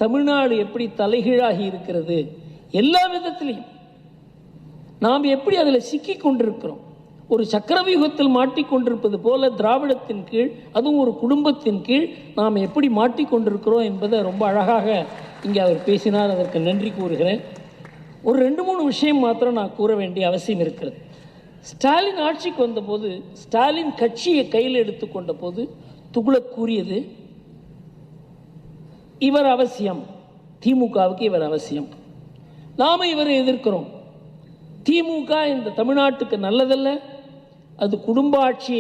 தமிழ்நாடு எப்படி தலைகீழாகி இருக்கிறது, எல்லா விதத்திலையும் நாம் எப்படி அதில் சிக்கி கொண்டிருக்கிறோம். ஒரு சக்கரவியூகத்தில் மாட்டிக்கொண்டிருப்பது போல திராவிடத்தின் கீழ், அதுவும் ஒரு குடும்பத்தின் கீழ் நாம் எப்படி மாட்டிக்கொண்டிருக்கிறோம் என்பதை ரொம்ப அழகாக இங்கே அவர் பேசினார். அதற்கு நன்றி கூறுகிறேன். ஒரு 2-3 விஷயம் மாத்திரம் நான் கூற வேண்டிய அவசியம் இருக்கிறது. ஸ்டாலின் ஆட்சிக்கு வந்தபோது, ஸ்டாலின் கட்சியை கையில் எடுத்துக்கொண்ட போது துக்ளக் கூறியது, இவர் அவசியம், திமுகவுக்கு இவர் அவசியம், நாம் இவரை எதிர்க்கிறோம், திமுக இந்த தமிழ்நாட்டுக்கு நல்லதல்ல, அது குடும்ப ஆட்சி,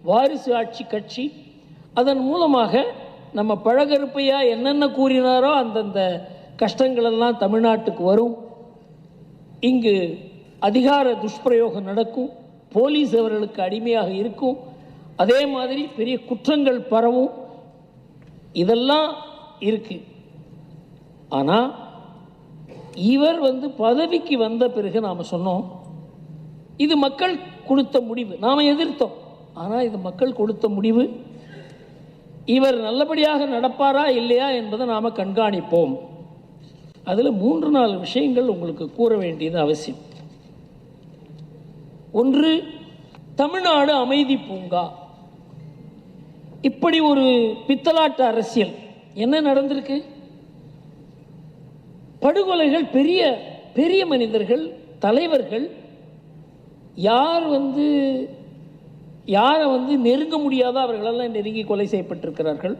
வாரிசு ஆட்சி கட்சி, அதன் மூலமாக நம்ம பழகருப்பையா என்னென்ன கூறினாரோ அந்தந்த கஷ்டங்களெல்லாம் தமிழ்நாட்டுக்கு வரும், இங்கு அதிகார துஷ்பிரயோகம் நடக்கும், போலீஸ் அவர்களுக்கு அடிமையாக இருக்கும், அதே மாதிரி பெரிய குற்றங்கள் பரவும், இதெல்லாம் இருக்கு. ஆனால் இவர் பதவிக்கு வந்த பிறகு நாம் சொன்னோம், இது மக்கள் கொடுத்த முடிவு, நாம் எதிர்த்தோம், ஆனால் இது மக்கள் கொடுத்த முடிவு, இவர் நல்லபடியாக நடப்பாரா இல்லையா என்பதை நாம் கண்காணிப்போம். அதில் 3-4 விஷயங்கள் உங்களுக்கு கூற வேண்டியது அவசியம். ஒன்று, தமிழ்நாடு அமைதி பூங்கா. இப்படி ஒரு பித்தலாட்ட அரசியல் என்ன நடந்திருக்கு? படுகொலைகள், பெரிய பெரிய மனிதர்கள், தலைவர்கள், யார் யாரை நெருங்க முடியாத அவர்களெல்லாம் நெருங்கி கொலை செய்யப்பட்டிருக்கிறார்கள்.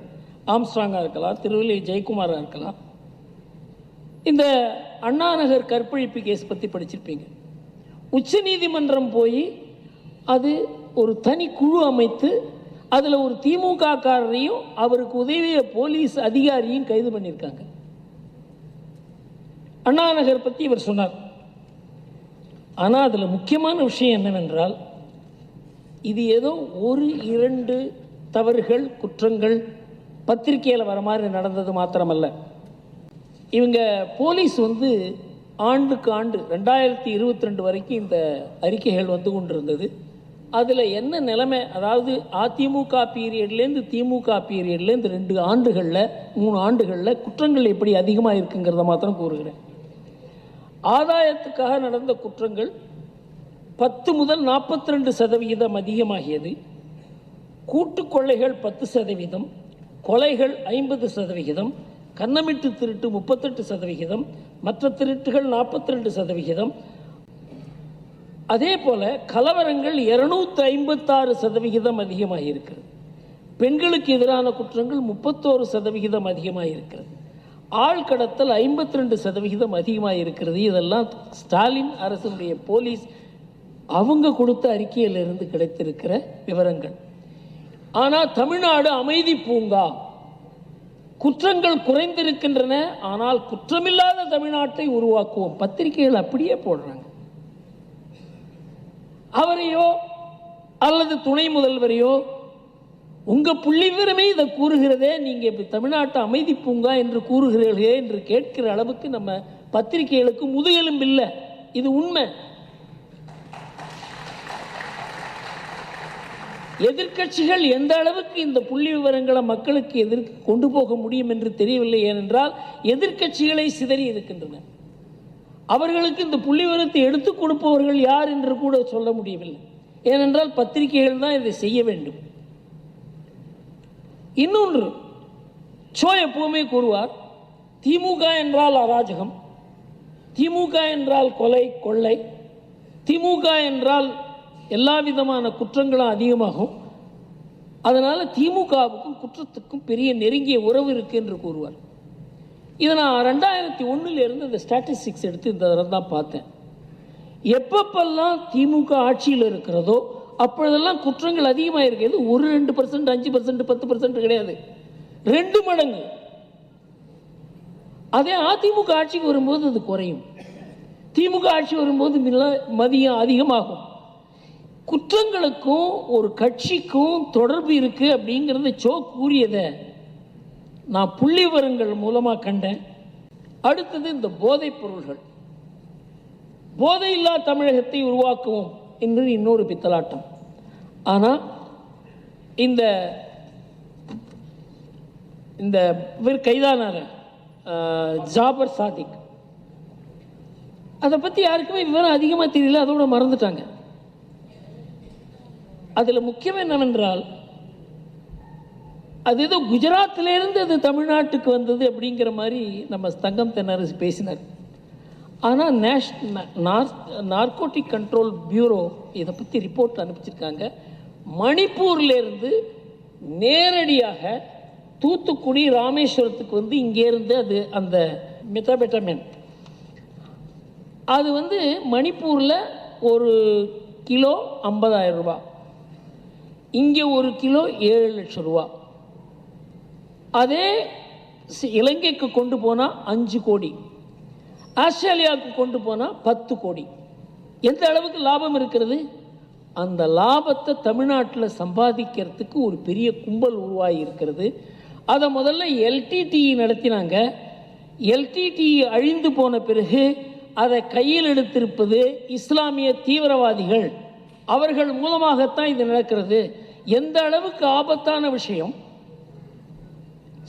ஆம்ஸ்ட்ராங்காக இருக்கலாம், திருவள்ளி ஜெயக்குமாராக இருக்கலாம். இந்த அண்ணாநகர் கற்பழிப்பு கேஸ் பற்றி படிச்சிருப்பீங்க. உச்ச நீதிமன்றம் போய் அது ஒரு தனி குழு அமைத்து அதில் ஒரு திமுக காரரையும் அவருக்கு உதவிய போலீஸ் அதிகாரியும் கைது பண்ணியிருக்காங்க. அண்ணாநகர் பற்றி இவர் சொன்னார். ஆனால் அதில் முக்கியமான விஷயம் என்னவென்றால், இது ஏதோ 1-2 தவறுகள், குற்றங்கள் பத்திரிகையில் வர மாதிரி நடந்தது மாத்திரமல்ல. இவங்க போலீஸ் ஆண்டுக்கு ஆண்டு 2022 வரைக்கும் இந்த அறிக்கைகள் கொண்டிருந்தது. அதில் என்ன நிலைமை, அதாவது அதிமுக பீரியட்லேருந்து திமுக பீரியட்லேருந்து 2 ஆண்டுகளில் 3 ஆண்டுகளில் குற்றங்கள் எப்படி அதிகமாக இருக்குங்கிறத மாத்திரம் கூறுகிறேன். ஆதாயத்துக்காக நடந்த குற்றங்கள் 10 முதல் 42% அதிகமாகியது. கூட்டு கொள்ளைகள் 10%, கொலைகள் 50%, கன்னமிட்டு திருட்டு 38%, மற்ற திருட்டுகள் 42%, அதே போல கலவரங்கள் 256% அதிகமாக இருக்கிறது. பெண்களுக்கு எதிரான குற்றங்கள் 31% அதிகமாக இருக்கிறது. ஆள் கடத்தல் 52% அதிகமாக இருக்கிறது. இதெல்லாம் ஸ்டாலின் அரசுடைய போலீஸ் அவங்க கொடுத்த அறிக்கையிலிருந்து கிடைத்திருக்கிற விவரங்கள். ஆனால் தமிழ்நாடு அமைதி பூங்கா, குற்றங்கள் குறைந்திருக்கின்றன, ஆனால் குற்றமில்லாத தமிழ்நாட்டை உருவாக்குவோம், பத்திரிகைகள் அப்படியே போடுறாங்க. அவரையோ அல்லது துணை முதல்வரையோ உங்க புள்ளி விவரமே இதை கூறுகிறதே, நீங்க இப்படி தமிழ்நாட்டு அமைதி பூங்கா என்று கூறுகிறீர்களே என்று கேட்கிற அளவுக்கு நம்ம பத்திரிகைகளுக்கு முதுகெலும்பு இல்லை. இது உண்மை. எதிர்க்கட்சிகள் எந்த அளவுக்கு இந்த புள்ளி விவரங்களை மக்களுக்கு எதிர்க்கு கொண்டு போக முடியும் என்று தெரியவில்லை. ஏனென்றால் எதிர்க்கட்சிகளை சிதறி இருக்கின்றன. அவர்களுக்கு இந்த புள்ளி விவரத்தை எடுத்துக் கொடுப்பவர்கள் யார் என்று கூட சொல்ல முடியவில்லை. ஏனென்றால் பத்திரிகைகள் தான் இதை செய்ய வேண்டும். இன்னொன்று, எப்பவுமே கூறுவார், திமுக என்றால் அராஜகம், திமுக என்றால் கொலை கொள்ளை, திமுக என்றால் எல்லா விதமான குற்றங்களும் அதிகமாகும், அதனால திமுகவுக்கும் குற்றத்துக்கும் பெரிய நெருங்கிய உறவு இருக்கு என்று கூறுவார். இதை நான் 2001 இந்த ஸ்டாட்டிஸ்டிக்ஸ் எடுத்து இந்த தடவை தான் பார்த்தேன். எப்பப்பெல்லாம் திமுக ஆட்சியில் இருக்கிறதோ அப்பொழுதெல்லாம் குற்றங்கள் அதிகமாக இருக்கிறது. 1-2%, 5%, 10% கிடையாது, 2 மடங்கு. அதே அதிமுக ஆட்சிக்கு வரும்போது அது குறையும், திமுக ஆட்சி வரும்போது மதியம் அதிகமாகும். குற்றங்களுக்கும் ஒரு கட்சிக்கும் தொடர்பு இருக்கு அப்படிங்கிறத கூறியதை நான் புள்ளி விவரங்கள் மூலமாக கண்டேன். அடுத்தது இந்த போதைப் பொருள்கள். போதையில்லா தமிழகத்தை உருவாக்குவோம் என்பது இன்னொரு பித்தலாட்டம். ஆனால் இந்த கைதானார ஜாபர் சாதிக். அதை பற்றி யாருக்குமே விவரம் அதிகமாக தெரியல, அதோட மறந்துட்டாங்க. அதில் முக்கியம் என்னவென்றால், அது ஏதோ குஜராத்திலேருந்து அது தமிழ்நாட்டுக்கு வந்தது அப்படிங்கிற மாதிரி நம்ம தங்கம் தென்னரசு பேசினார். ஆனால் நார்கோட்டிக் கண்ட்ரோல் பியூரோ இதை பற்றி ரிப்போர்ட் அனுப்பிச்சிருக்காங்க. மணிப்பூர்லேருந்து நேரடியாக தூத்துக்குடி ராமேஸ்வரத்துக்கு வந்து இங்கேருந்து அது அந்த மெத்தாபெட்டமைன் அது வந்து மணிப்பூரில் ஒரு கிலோ 50,000 ரூபா, இங்கே ஒரு கிலோ 7 லட்சம் ரூபா. அதே இலங்கைக்கு கொண்டு போனால் 5 கோடி, ஆஸ்திரேலியாவுக்கு கொண்டு போனால் 10 கோடி. எந்த அளவுக்கு லாபம் இருக்கிறது? அந்த லாபத்தை தமிழ்நாட்டில் சம்பாதிக்கிறதுக்கு ஒரு பெரிய கும்பல் உருவாகி இருக்கிறது. அதை முதல்ல எல்டிடிஇ நடத்தினாங்க. எல்டிடிஇ அழிந்து போன பிறகு அதை கையில் எடுத்திருப்பது இஸ்லாமிய தீவிரவாதிகள். அவர்கள் மூலமாகத்தான் இது நடக்கிறது. எந்த அளவுக்கு ஆபத்தான விஷயம்.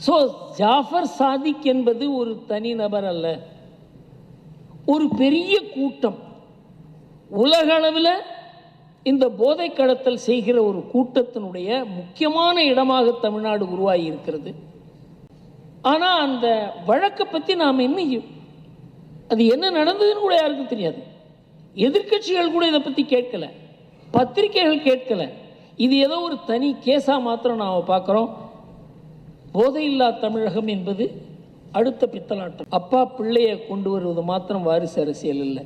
ஸோ ஜாஃபர் சாதிக் என்பது ஒரு தனி நபர் அல்ல, ஒரு பெரிய கூட்டம். உலக அளவில் இந்த போதை கடத்தல் செய்கிற ஒரு கூட்டத்தினுடைய முக்கியமான இடமாக தமிழ்நாடு உருவாகி இருக்கிறது. ஆனால் அந்த வழக்கை பற்றி நாம் இன்னும் அது என்ன நடந்ததுன்னு கூட யாருக்கும் தெரியாது. எதிர்க்கட்சிகள் கூட இதை பற்றி கேட்கல, பத்திரிகைகள் கேட்கல. இது ஏதோ ஒரு தனி கேஸாக மாத்திரம் நாம் பார்க்குறோம். போதையில்லா தமிழகம் என்பது அடுத்த பித்தலாட்டம். அப்பா பிள்ளையை கொண்டு வருவது மாத்திரம் வாரிசு அரசியல் இல்லை.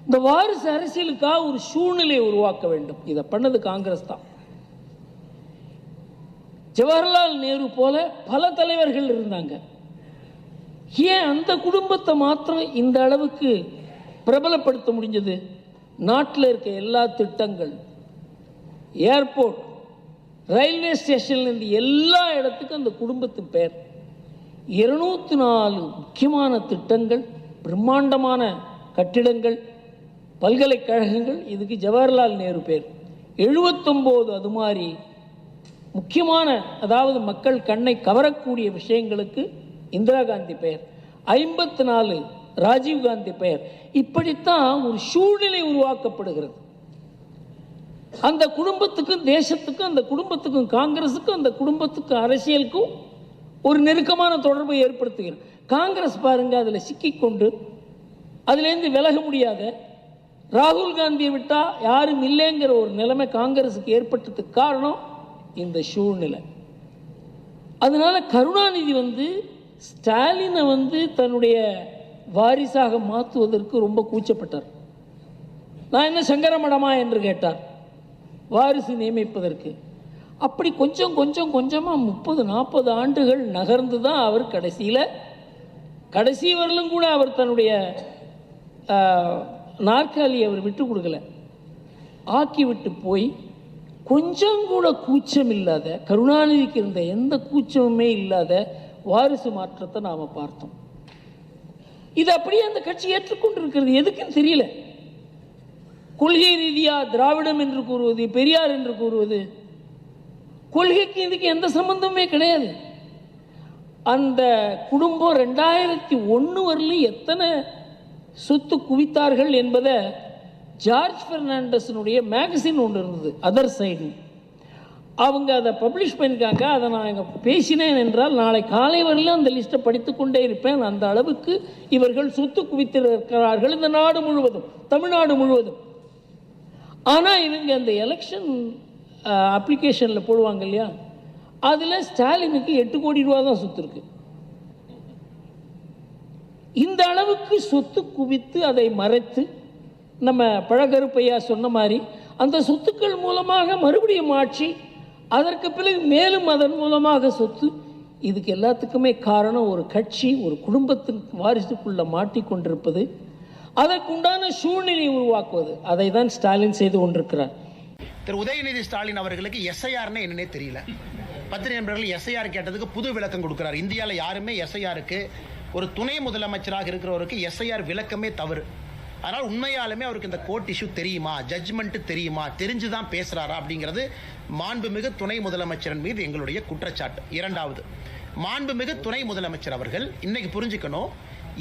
இந்த வாரிசு அரசியலுக்காக ஒரு சூழ்நிலையை உருவாக்க வேண்டும். இதை பண்ணது காங்கிரஸ் தான். ஜவஹர்லால் நேரு போல பல தலைவர்கள் இருந்தாங்க. ஏன் அந்த குடும்பத்தை மாத்திரம் இந்த அளவுக்கு பிரபலப்படுத்த முடிஞ்சது? நாட்டில் இருக்க எல்லா திட்டங்கள், ஏர்போர்ட், ரயில்வே ஸ்டேஷன்லேருந்து எல்லா இடத்துக்கும் அந்த குடும்பத்தின் பெயர். 204 முக்கியமான திட்டங்கள், பிரம்மாண்டமான கட்டிடங்கள், பல்கலைக்கழகங்கள், இதுக்கு ஜவஹர்லால் நேரு பேர். 79 அது மாதிரி முக்கியமான, அதாவது மக்கள் கண்ணை கவரக்கூடிய விஷயங்களுக்கு இந்திரா காந்தி பெயர். 54 ராஜீவ்காந்தி பெயர். இப்படித்தான் ஒரு சூழ்நிலை உருவாக்கப்படுகிறது. அந்த குடும்பத்துக்கும் தேசத்துக்கும், அந்த குடும்பத்துக்கும் காங்கிரஸுக்கும், அந்த குடும்பத்துக்கும் அரசியலுக்கும் ஒரு நெருக்கமான தொடர்பை ஏற்படுத்துகிறது. காங்கிரஸ் பாருங்க, அதில் சிக்கிக்கொண்டு அதுலேருந்து விலக முடியாத, ராகுல் காந்தியை விட்டால் யாரும் இல்லைங்கிற ஒரு நிலைமை காங்கிரஸுக்கு ஏற்பட்டதுக்கு காரணம் இந்த சூழ்நிலை. அதனால கருணாநிதி வந்து ஸ்டாலினை வந்து தன்னுடைய வாரிசாக மாற்றுவதற்கு ரொம்ப கூச்சப்பட்டார். நான் என்ன சங்கரமடமா என்று கேட்டார் வாரிசு நியமிப்பதற்கு. அப்படி கொஞ்சம் கொஞ்சம் கொஞ்சமாக 30-40 ஆண்டுகள் நகர்ந்து தான் அவர் கடைசி வரலும் கூட அவர் தன்னுடைய நாற்காலியை அவர் விட்டு கொடுக்கல, ஆக்கி விட்டு போய் கொஞ்சம் கூட கூச்சம் இல்லாத, கருணாநிதிக்கு இருந்த எந்த கூச்சமுமே இல்லாத வாரிசு மாற்றத்தை நாம் பார்த்தோம். இது அப்படியே அந்த கட்சி ஏற்றுக்கொண்டிருக்கிறது. எதுக்குன்னு தெரியல. கொள்கை ரீதியாக திராவிடம் என்று கூறுவது, பெரியார் என்று கூறுவது, கொள்கைக்கு இதுக்கு எந்த சம்பந்தமே கிடையாது. அந்த குடும்பம் 2001 வரலும் எத்தனை சொத்து குவித்தார்கள் என்பதை ஜார்ஜ் பெர்னாண்டஸினுடைய மேகசின் ஒன்று இருந்தது, அதர் சைடு. அவங்க அதை பப்ளிஷ் பண்ணியிருக்காங்க. அதை நான் இங்கே பேசினேன் என்றால் நாளை காலை வரலும் அந்த லிஸ்ட்டை படித்துக்கொண்டே இருப்பேன். அந்த அளவுக்கு இவர்கள் சொத்து குவித்திருக்கிறார்கள் இந்த நாடு முழுவதும், தமிழ்நாடு முழுவதும். ஆனால் இவங்க அந்த எலெக்ஷன் அப்ளிகேஷனில் போடுவாங்க இல்லையா, அதில் ஸ்டாலினுக்கு 8 கோடி ரூபா தான் சொத்து இருக்கு. இந்த அளவுக்கு சொத்து குவித்து அதை மறைத்து, நம்ம பழகருப்பையா சொன்ன மாதிரி அந்த சொத்துக்கள் மூலமாக மறுபடியும் ஆட்சி, அதற்கு பிறகு மேலும் அதன் மூலமாக சொத்து. இதுக்கு எல்லாத்துக்குமே காரணம் ஒரு கட்சி, ஒரு குடும்பத்தின் வாரிசுக்குள்ள மாட்டிக்கொண்டிருப்பது, அதற்குண்டான சூழ்நிலையை உருவாக்குவது. அதை தான் ஸ்டாலின் செய்து கொண்டிருக்கிறார். திரு உதயநிதி ஸ்டாலின் அவர்களுக்கு எஸ்ஐஆர்னு என்னன்னே தெரியல. பத்திரிகை நண்பர்கள் எஸ்ஐஆர் கேட்டதுக்கு புது விளக்கம் கொடுக்கிறார். இந்தியாவில் யாருமே எஸ்ஐஆருக்கு, ஒரு துணை முதலமைச்சராக இருக்கிறவருக்கு எஸ்ஐஆர் விளக்கமே தவறு. அதனால் உண்மையாலுமே அவருக்கு இந்த கோர்ட் இஷ்யூ தெரியுமா, ஜட்ஜ்மெண்ட் தெரியுமா, தெரிஞ்சுதான் பேசுறாரா அப்படிங்கிறது மாண்புமிகு துணை முதலமைச்சரின் மீது எங்களுடைய குற்றச்சாட்டு. இரண்டாவது, மாண்புமிகு துணை முதலமைச்சர் அவர்கள் இன்னைக்கு புரிஞ்சுக்கணும்.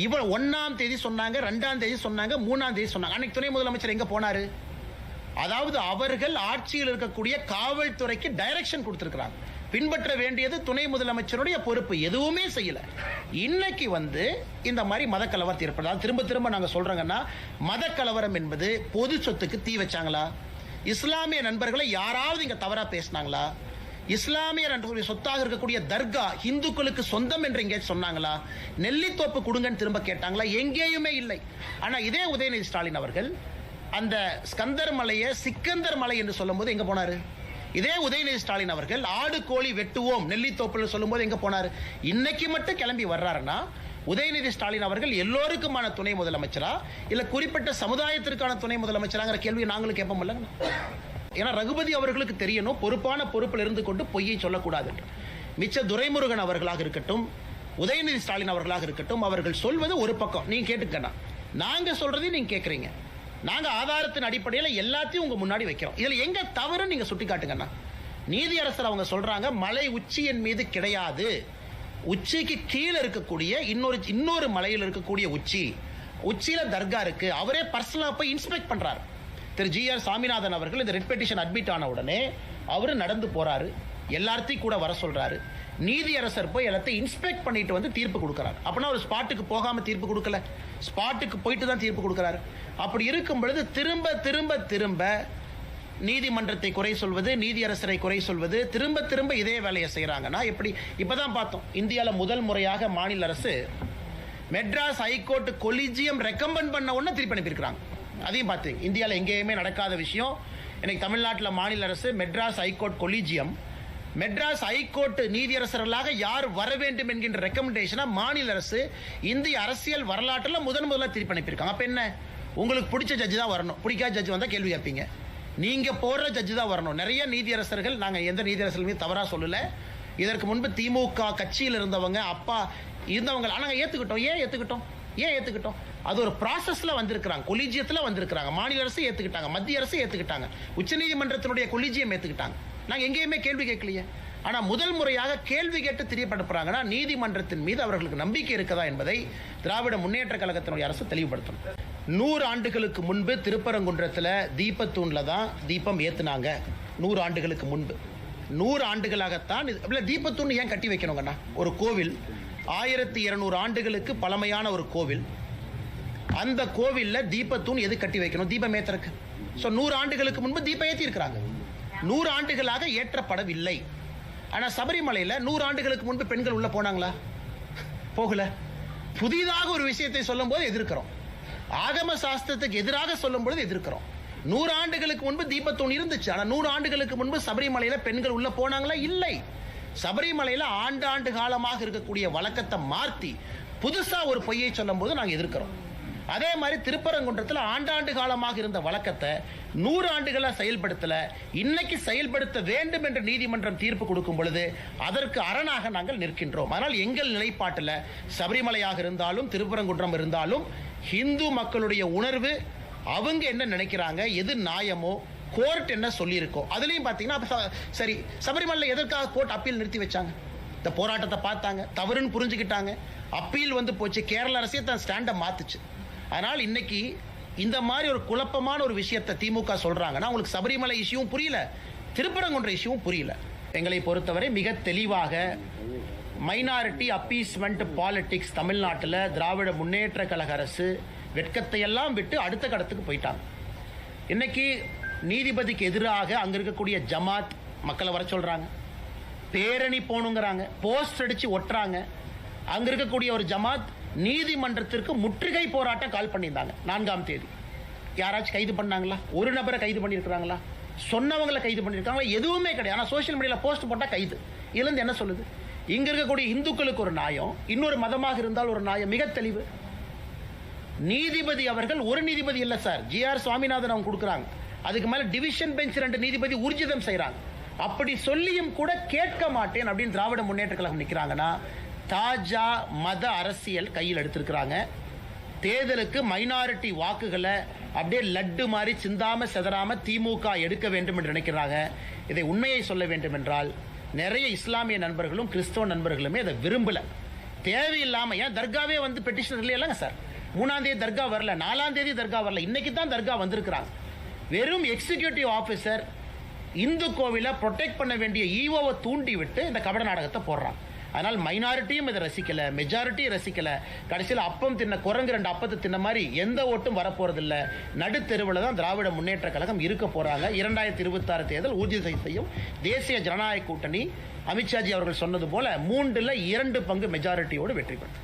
இவர் 1ஆம் தேதி சொன்னாங்க, 2ஆம் தேதி சொன்னாங்க, 3ஆம் தேதி சொன்னாங்க. அன்னைக்கு துணை முதலமைச்சர் எங்க போனாரு? அதாவது அவர்கள் ஆட்சியில் இருக்கக்கூடிய காவல்துறைக்கு டைரக்ஷன் கொடுத்திருக்கிறாங்க. பின்பற்ற வேண்டியது துணை முதலமைச்சருடைய பொறுப்பு. எதுவுமே செய்யல. இன்னைக்கு இந்த மாதிரி மத கலவரத்தை ஏற்படுது. திரும்ப திரும்ப நாங்க சொல்றோங்கன்னா, மத கலவரம் என்பது பொது சொத்துக்கு தீ வச்சாங்களா? இஸ்லாமிய நண்பர்களை யாராவது இங்க தவறா பேசினாங்களா? இஸ்லாமிய நண்பர்களுடைய சொத்தாக இருக்கக்கூடிய தர்கா இந்துக்களுக்கு சொந்தம் என்று எங்கேயும் சொன்னாங்களா? நெல்லித்தோப்பு கொடுங்கன்னு திரும்ப கேட்டாங்களா? எங்கேயுமே இல்லை. ஆனா இதே உதயநிதி ஸ்டாலின் அவர்கள் அந்த ஸ்கந்தர் மலையை சிக்கந்தர் மலை என்று சொல்லும் போது எங்க போனாரு? இதே உதயநிதி ஸ்டாலின் அவர்கள் ஆடு கோழி வெட்டுவோம் நெல்லித்தோப்புல சொல்லும் போது எங்க போனாரு? இன்னைக்கு மட்டும் கிளம்பி வர்றாருன்னா உதயநிதி ஸ்டாலின் அவர்கள் எல்லோருக்குமான துணை முதலமைச்சரா இல்ல குறிப்பிட்ட சமுதாயத்திற்கான துணை முதலமைச்சராங்கிற கேள்வியை நாங்களும் கேட்போம்ல. ஏன்னா ரகுபதி அவர்களுக்கு தெரியணும், பொறுப்பான பொறுப்பில் இருந்து கொண்டு பொய்யை சொல்லக்கூடாது. மிச்ச துரைமுருகன் அவர்களாக இருக்கட்டும், உதயநிதி ஸ்டாலின் அவர்களாக இருக்கட்டும், அவர்கள் சொல்வது ஒரு பக்கம். நீங்க கேட்டுக்கண்ணா, நாங்க சொல்றதையும் நீங்க கேட்கறீங்க. நாங்க ஆதாரத்தின் அடிப்படையில் எல்லாத்தையும் உங்க முன்னாடி வைக்கிறோம். இதுல எங்க தவறு நீங்க சுட்டி காட்டுங்கண்ணா. நீதியரசர் அவங்க சொல்றாங்க, மலை உச்சியின் மீது கிடையாது, உச்சிக்கு கீழே இருக்கக்கூடிய இன்னொரு மலையில் இருக்கக்கூடிய உச்சியில தர்கா இருக்கு. அவரே பர்சனலா போய் இன்ஸ்பெக்ட் பண்றாரு. திரு GR சாமிநாதன் அவர்கள் இந்த ரெட் பெட்டிஷன் அட்மிட் ஆன உடனே அவரு நடந்து போறாரு, எல்லாத்தையும் கூட வர சொல்றாரு. நீதியரசர் போய் எல்லாத்தையும் இன்ஸ்பெக்ட் பண்ணிட்டு தீர்ப்பு கொடுக்கிறார். அப்படின்னா ஒரு ஸ்பாட்டுக்கு போகாம தீர்ப்பு கொடுக்கல, ஸ்பாட்டுக்கு போயிட்டு தான் தீர்ப்பு கொடுக்கிறாரு. அப்படி இருக்கும் பொழுது திரும்ப திரும்ப திரும்ப நீதிமன்றத்தை குறை சொல்வது, நீதியரசரை குறை சொல்வது, திரும்ப திரும்ப இதே வேலையை செய்யறாங்கன்னா எப்படி? இப்பதான் பார்த்தோம், இந்தியாவில் முதல் முறையாக மாநில அரசு மெட்ராஸ் ஹைகோர்ட் கொலிஜியம் ரெக்கமெண்ட் பண்ண உடனே திருப்பி அனுப்பியிருக்கிறாங்க. அதையும் பார்த்தீங்க, இந்தியாவில் எங்கேயுமே நடக்காத விஷயம். இன்னைக்கு தமிழ்நாட்டில் மாநில அரசு Madras high court collegium, Madras high court நீதியரசர்களாக யார் வர வேண்டும் என்கின்ற ரெக்கமெண்டேஷனை மாநில அரசு இந்திய அரசியல் வரலாற்றில் முதல்ல திருப்பி அனுப்பியிருக்காங்க. அப்ப என்ன, உங்களுக்கு பிடிச்ச ஜட்ஜி தான் வரணும், பிடிக்காத ஜட்ஜி வந்தா கேள்வி கேட்பீங்க. நீங்க போடுற ஜட்ஜி தான் வரணும். நிறைய நீதியரசர்கள், நாங்க எந்த நீதியரசர்களுமே தவறா சொல்லல, இதற்கு முன்பு திமுக கட்சியில் இருந்தவங்க அப்பா இருந்தவங்க நாங்க ஏத்துக்கிட்டோம். ஏன் ஏத்துக்கிட்டோம்? அது ஒரு ப்ராசஸ்ல வந்திருக்கிறாங்க, கொலிஜியத்துல வந்திருக்கிறாங்க. மாநில அரசு ஏத்துக்கிட்டாங்க, மத்திய அரசு ஏத்துக்கிட்டாங்க, உச்சநீதிமன்றத்தினுடைய கொலிஜியம் ஏத்துக்கிட்டாங்க. நாங்க எங்கேயுமே கேள்வி கேட்கலையே. ஆனா முதல் முறையாக கேள்வி கேட்டு தெரியப்படுத்துறாங்கன்னா நீதிமன்றத்தின் மீது அவர்களுக்கு நம்பிக்கை இருக்குதா என்பதை திராவிட முன்னேற்ற கழகத்தினுடைய அரசு தெளிவுபடுத்தணும். 100 ஆண்டுகளுக்கு முன்பு திருப்பரங்குன்றத்தில் தீபத்தூண்ல தான் தீபம் ஏத்துனாங்க. 100 ஆண்டுகளுக்கு முன்பு, 100 ஆண்டுகளாகத்தான் தீபத்தூண் ஏன் கட்டி வைக்கணுங்கண்ணா? ஒரு கோவில் 1200 ஆண்டுகளுக்கு பழமையான ஒரு கோவில், அந்த கோவில்ல தீபத்தூண் எது கட்டி வைக்கணும்? தீபம் ஏத்துறக்கு. 100 ஆண்டுகளுக்கு முன்பு தீபம் ஏத்தி இருக்கிறாங்க, 100 ஆண்டுகளாக ஏற்றப்படவில்லை. ஆனா சபரிமலையில 100 ஆண்டுகளுக்கு முன்பு பெண்கள் உள்ள போனாங்களா? போகல. புதிதாக ஒரு விஷயத்தை சொல்லும் போது எதிர்க்கிறோம், ஆகம சாஸ்திரத்துக்கு எதிராக சொல்லும் பொழுது எதிர்க்கிறோம். 100 ஆண்டுகளுக்கு முன்பு தீபத்தூண் இருந்துச்சு, ஆனா 100 ஆண்டுகளுக்கு முன்பு சபரிமலையில பெண்கள் உள்ள போனாங்களா? இல்லை. சபரிமலையில ஆண்டாண்டு காலமாக இருக்கக்கூடிய வழக்கத்தை மாற்றி புதுசா ஒரு பொய்யை சொல்லும் போது நாங்கள் எதிர்க்கிறோம். அதே மாதிரி திருப்பரங்குன்றத்தில் ஆண்டாண்டு காலமாக இருந்த வழக்கத்தை 100 ஆண்டுகளா செயல்படுத்தல, இன்னைக்கு செயல்படுத்த வேண்டும் என்று நீதிமன்றம் தீர்ப்பு கொடுக்கும் பொழுது அதற்கு அரணாக நாங்கள் நிற்கின்றோம். ஆனால் எங்கள் நிலைப்பாட்டில் சபரிமலையாக இருந்தாலும் திருப்பரங்குன்றம் இருந்தாலும் இந்து மக்களுடைய உணர்வு, அவங்க என்ன நினைக்கிறாங்க, எது நியாயமோ, கோர்ட் என்ன சொல்லியிருக்கோம், அதுலயும் பாத்தீங்கன்னா சரி, சபரிமலை எதற்காக கோர்ட் அப்பீல் நிறுத்தி வச்சாங்க? இந்த போராட்டத்தை பார்த்தாங்க, தவறுன்னு புரிஞ்சுக்கிட்டாங்க, அப்பீல் போச்சு, கேரள அரசே தன் ஸ்டாண்டை மாத்துச்சு. அதனால் இன்னைக்கு இந்த மாதிரி ஒரு குழப்பமான ஒரு விஷயத்தை திமுக சொல்றாங்கன்னா உங்களுக்கு சபரிமலை இஷ்யூவும் புரியல, திருப்பரங்குன்ற இஷ்யூவும் புரியல. எங்களை பொறுத்தவரை மிக தெளிவாக மைனாரிட்டி அப்பீஸ்மெண்ட் பாலிடிக்ஸ் தமிழ்நாட்டில் திராவிட முன்னேற்ற கழக அரசு வெட்கத்தை எல்லாம் விட்டு அடுத்த கடத்துக்கு போயிட்டாங்க. இன்னைக்கு நீதிபதிக்கு எதிராக அங்க இருக்கக்கூடிய ஜமாத் மக்களை வர சொல்றாங்க, பேரணி போனுங்கிறாங்க, போஸ்ட் அடிச்சு ஒட்டுறாங்க. அங்க இருக்கக்கூடிய ஒரு ஜமாத் நீதிமன்றத்திற்கு முற்றுகை போராட்டம் கால் பண்ணியிருந்தாங்க 4ஆம் தேதி. யாராச்சும் கைது பண்ணாங்களா? ஒரு நபரை கைது பண்ணியிருக்கிறாங்களா? சொன்னவங்களை கைது பண்ணியிருக்காங்களா? எதுவுமே கிடையாது. ஆனால் சோசியல் மீடியாவில் போஸ்ட் போட்டால் கைது. இதுலேருந்து என்ன சொல்லுது? இங்க இருக்கக்கூடிய இந்துக்களுக்கு ஒரு நியாயம், இன்னொரு மதமாக இருந்தால் ஒரு நியாயம். மிக தெளிவு. நீதிபதி அவர்கள் ஒரு நீதிபதி இல்லை சார், GR சுவாமிநாதன் அவங்க கொடுக்குறாங்க. அதுக்கு மேல டிவிஷன் பெஞ்ச் 2 நீதிபதி ஊர்ஜிதம் செய்யறாங்க. அப்படி சொல்லியும் கூட கேட்க மாட்டேன் அப்படின்னு திராவிட முன்னேற்ற கழகம் நிற்கிறாங்கன்னா தாஜா மத அரசியல் கையில் எடுத்திருக்கிறாங்க. தேர்தலுக்கு மைனாரிட்டி வாக்குகளை அப்படியே லட்டு மாதிரி சிந்தாம செதறாம திமுக எடுக்க வேண்டும் என்று நினைக்கிறாங்க. இதை உண்மையை சொல்ல வேண்டும் என்றால் நிறைய இஸ்லாமிய நண்பர்களும் கிறிஸ்தவ நண்பர்களுமே அதை விரும்பல. தேவையில்லாம ஏன் தர்காவே வந்து பெட்டிஷன் இல்லைங்க சார். 3ஆம் தேதி தர்கா வரல, 4ஆம் தேதி தர்கா வரல, இன்னைக்கு தான் தர்கா வந்திருக்கிறாங்க. வெறும் எக்ஸிகியூட்டிவ் ஆஃபீஸர் இந்து கோவிலை ப்ரொடெக்ட் பண்ண வேண்டிய ஈவோவை தூண்டி விட்டு இந்த கபட நாடகத்தை போடுறாங்க. அதனால் மைனாரிட்டியும் இதை ரசிக்கல, மெஜாரிட்டியும் ரசிக்கல. கடைசியில் அப்பம் தின்ன குரங்கு 2 அப்பத்தை தின்ன மாதிரி எந்த ஓட்டும் வரப்போறதில்லை. நடுத்தெருவில் தான் திராவிட முன்னேற்ற கழகம் இருக்க போறாங்க. 2026 தேர்தல் உறுதி செய்யும் தேசிய ஜனநாயக கூட்டணி அமித்ஷாஜி அவர்கள் சொன்னது போல 3ல் 2 பங்கு மெஜாரிட்டியோடு வெற்றி பெறும்.